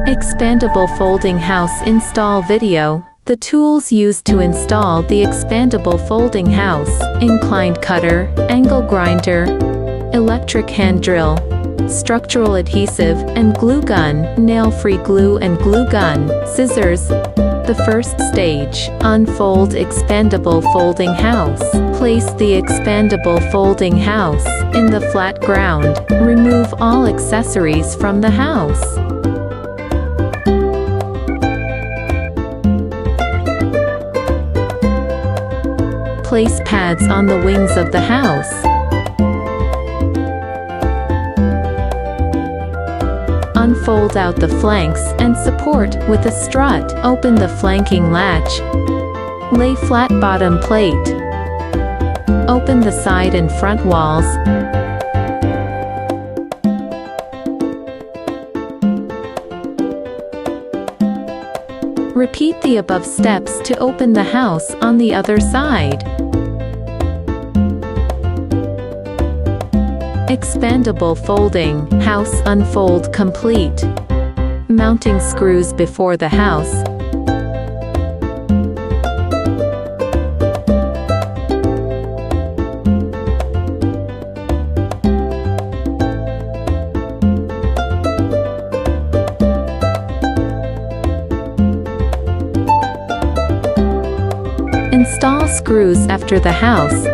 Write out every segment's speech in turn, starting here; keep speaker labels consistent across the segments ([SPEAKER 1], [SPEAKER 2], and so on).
[SPEAKER 1] Expandable folding house install video. The tools used to install the expandable folding house: inclined cutter, angle grinder, electric hand drill, structural adhesive and glue gun, nail-free glue and glue gun, scissors. The first stage: unfold expandable folding house. Place the expandable folding house in the flat ground. Remove all accessories from the house. Place pads on the wings of the house. Unfold out the flanks and support with a strut. Open the flanking latch. Lay flat bottom plate. Open the side and front walls. Repeat the above steps to open the house on the other side. Expandable folding house unfold complete. Mounting screws before the house. Install screws after the house.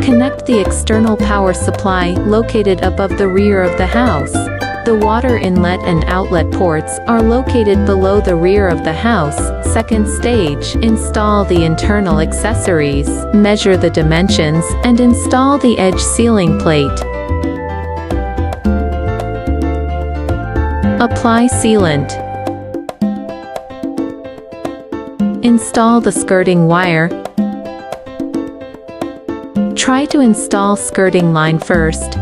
[SPEAKER 1] Connect the external power supply located above the rear of the house. The water inlet and outlet ports are located below the rear of the house. Second stage: install the internal accessories. Measure the dimensions and install the edge sealing plate. Apply sealant. Install the skirting wire. Try to install skirting line first.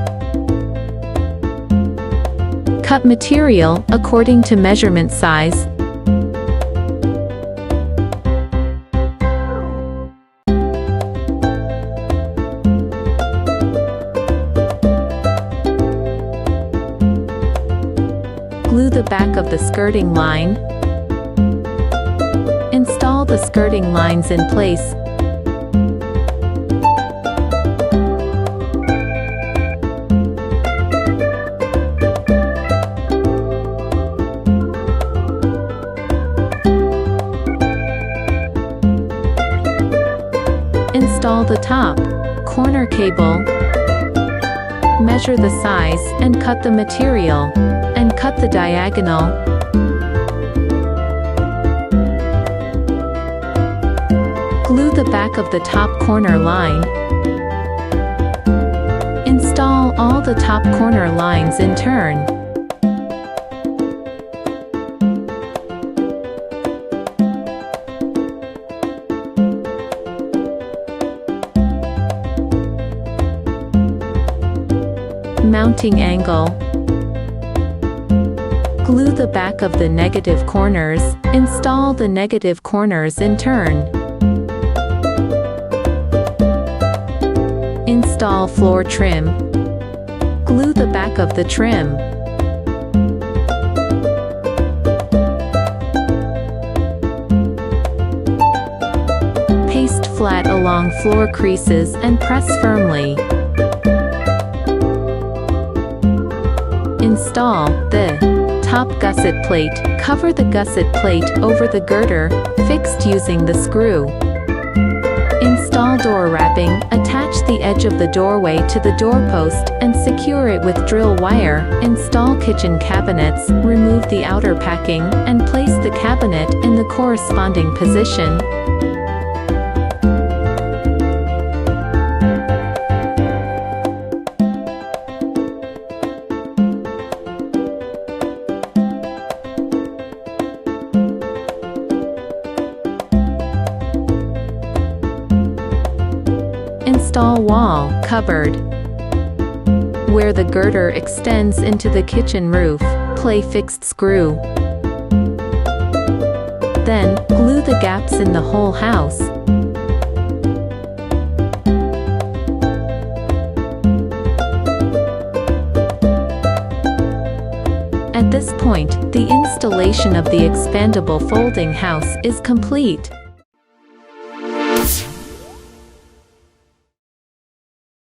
[SPEAKER 1] Cut material according to measurement size. Glue the back of the skirting line. Install the skirting lines in place. Install the top corner cable. Measure the size and cut the material, and cut the diagonal. Glue the back of the top corner line. Install all the top corner lines in turn. Mounting angle. Glue the back of the negative corners. Install the negative corners in turn. Install floor trim. Glue the back of the trim. Paste flat along floor creases and press firmly. Install the top gusset plate. Cover the gusset plate over the girder, fixed using the screw. Install door wrapping. Attach the edge of the doorway to the doorpost and secure it with drill wire. Install kitchen cabinets. Remove the outer packing and place the cabinet in the corresponding position. Install wall cupboard. Where the girder extends into the kitchen roof, play fixed screw. Then, glue the gaps in the whole house. At this point, the installation of the expandable folding house is complete.